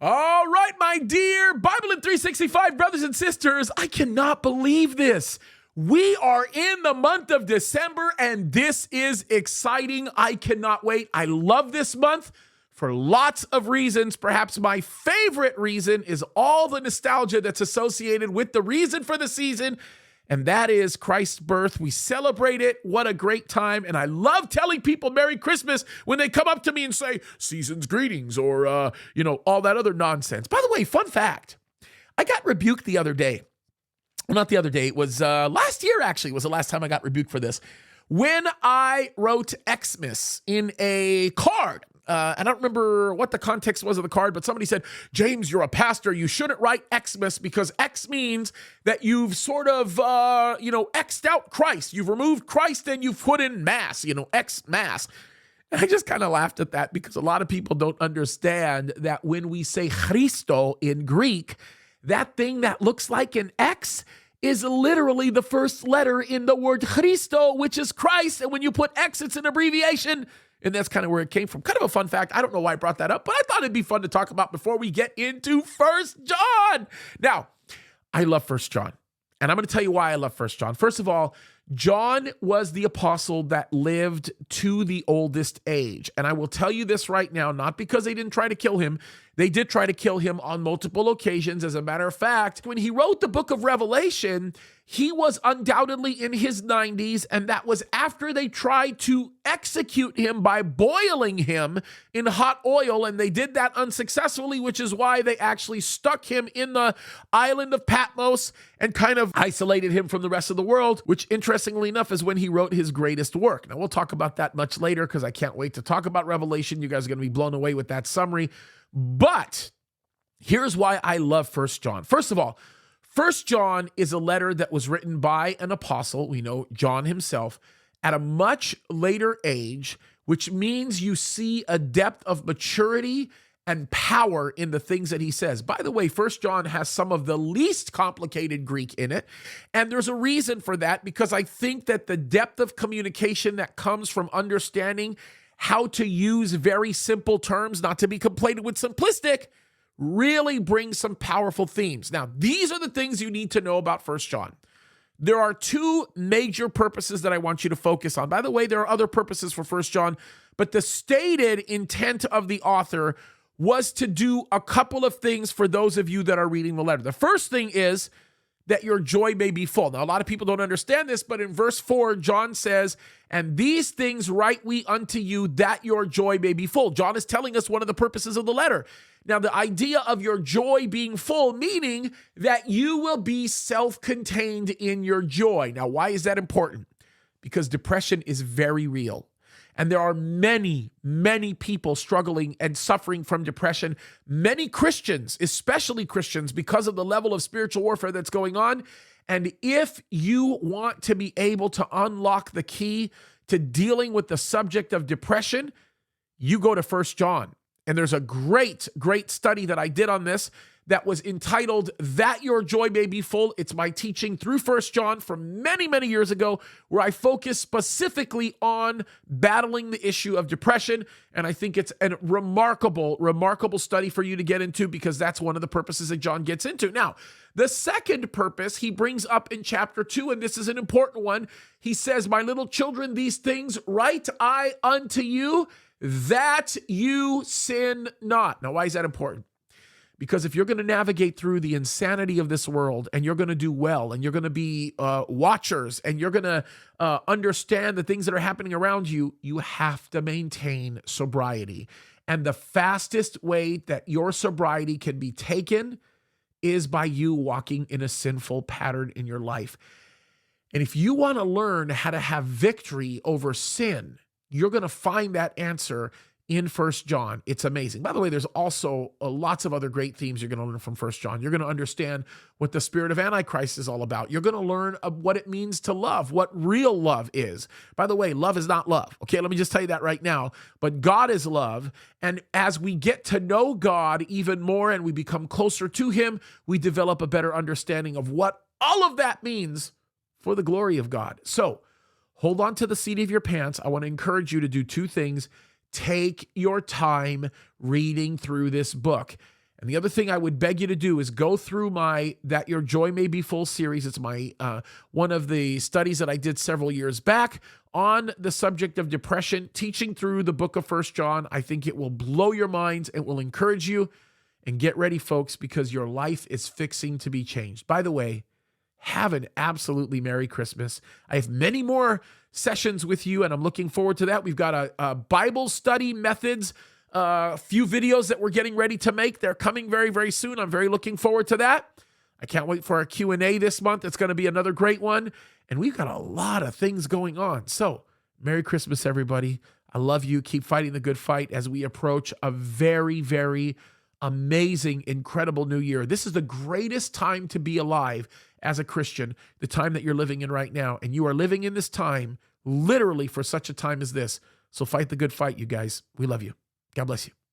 All right, my dear BIBLEin365 brothers and sisters, I cannot believe this. We are in the month of December, and this is exciting. I cannot wait. I love this month for lots of reasons. Perhaps my favorite reason is all the nostalgia that's associated with the reason for the season, and that is Christ's birth. We celebrate it. What a great time. And I love telling people Merry Christmas when they come up to me and say, season's greetings, or, all that other nonsense. By the way, fun fact, I got rebuked the other day. Well, not the other day. It was last year, actually, was the last time I got rebuked for this. When I wrote Xmas in a card. I don't remember what the context was of the card, but somebody said, James, you're a pastor. You shouldn't write Xmas because X means that you've sort of, X'd out Christ. You've removed Christ and you've put in mass, X mass. And I just kind of laughed at that because a lot of people don't understand that when we say Christo in Greek, that thing that looks like an X is literally the first letter in the word Christo, which is Christ. And when you put X, it's an abbreviation. And that's kind of where it came from. Kind of a fun fact. I don't know why I brought that up, but I thought it'd be fun to talk about before we get into 1 John. Now, I love 1 John. And I'm going to tell you why I love 1 John. First of all, John was the apostle that lived to the oldest age. And I will tell you this right now, not because they didn't try to kill him. They did try to kill him on multiple occasions. As a matter of fact, when he wrote the book of Revelation, he was undoubtedly in his 90s, and that was after they tried to execute him by boiling him in hot oil, and they did that unsuccessfully, which is why they actually stuck him in the island of Patmos and kind of isolated him from the rest of the world, which interestingly enough is when he wrote his greatest work. Now, we'll talk about that much later because I can't wait to talk about Revelation. You guys are going to be blown away with that summary. But here's why I love 1 John. First of all, 1 John is a letter that was written by an apostle, we know John himself, at a much later age, which means you see a depth of maturity and power in the things that he says. By the way, 1 John has some of the least complicated Greek in it, and there's a reason for that, because I think that the depth of communication that comes from understanding how to use very simple terms, not to be conflated with simplistic, really brings some powerful themes. Now, these are the things you need to know about 1 John. There are two major purposes that I want you to focus on. By the way, there are other purposes for 1 John, but the stated intent of the author was to do a couple of things for those of you that are reading the letter. The first thing is that your joy may be full. Now, a lot of people don't understand this, but in verse 4, John says, and these things write we unto you that your joy may be full. John is telling us one of the purposes of the letter. Now, the idea of your joy being full, meaning that you will be self-contained in your joy. Now, why is that important? Because depression is very real. And there are many, many people struggling and suffering from depression. Many Christians, especially Christians, because of the level of spiritual warfare that's going on. And if you want to be able to unlock the key to dealing with the subject of depression, you go to 1 John. And there's a great, great study that I did on this that was entitled, That Your Joy May Be Full. It's my teaching through 1 John from many, many years ago, where I focus specifically on battling the issue of depression. And I think it's a remarkable, remarkable study for you to get into, because that's one of the purposes that John gets into. Now, the second purpose he brings up in chapter 2, and this is an important one. He says, my little children, these things write I unto you, that you sin not. Now, why is that important? Because if you're going to navigate through the insanity of this world, and you're going to do well, and you're going to be watchers, and you're going to understand the things that are happening around you, you have to maintain sobriety. And the fastest way that your sobriety can be taken is by you walking in a sinful pattern in your life. And if you want to learn how to have victory over sin, you're going to find that answer in 1 John. It's amazing. By the way, there's also lots of other great themes you're going to learn from 1 John. You're going to understand what the spirit of Antichrist is all about. You're going to learn what it means to love, what real love is. By the way, love is not love. Okay, let me just tell you that right now. But God is love. And as we get to know God even more and we become closer to him, we develop a better understanding of what all of that means for the glory of God. So hold on to the seat of your pants. I want to encourage you to do two things. Take your time reading through this book. And the other thing I would beg you to do is go through my That Your Joy May Be Full series. It's my one of the studies that I did several years back on the subject of depression, teaching through the book of 1 John. I think it will blow your minds. It will encourage you. And get ready, folks, because your life is fixing to be changed. By the way, have an absolutely Merry Christmas. I have many more sessions with you, and I'm looking forward to that. We've got a Bible study methods, a few videos that we're getting ready to make. They're coming very, very soon. I'm very looking forward to that. I can't wait for our Q&A this month. It's going to be another great one. And we've got a lot of things going on. So, Merry Christmas, everybody. I love you. Keep fighting the good fight as we approach a very, very amazing, incredible new year. This is the greatest time to be alive as a Christian, the time that you're living in right now. And you are living in this time literally for such a time as this. So fight the good fight, you guys. We love you. God bless you.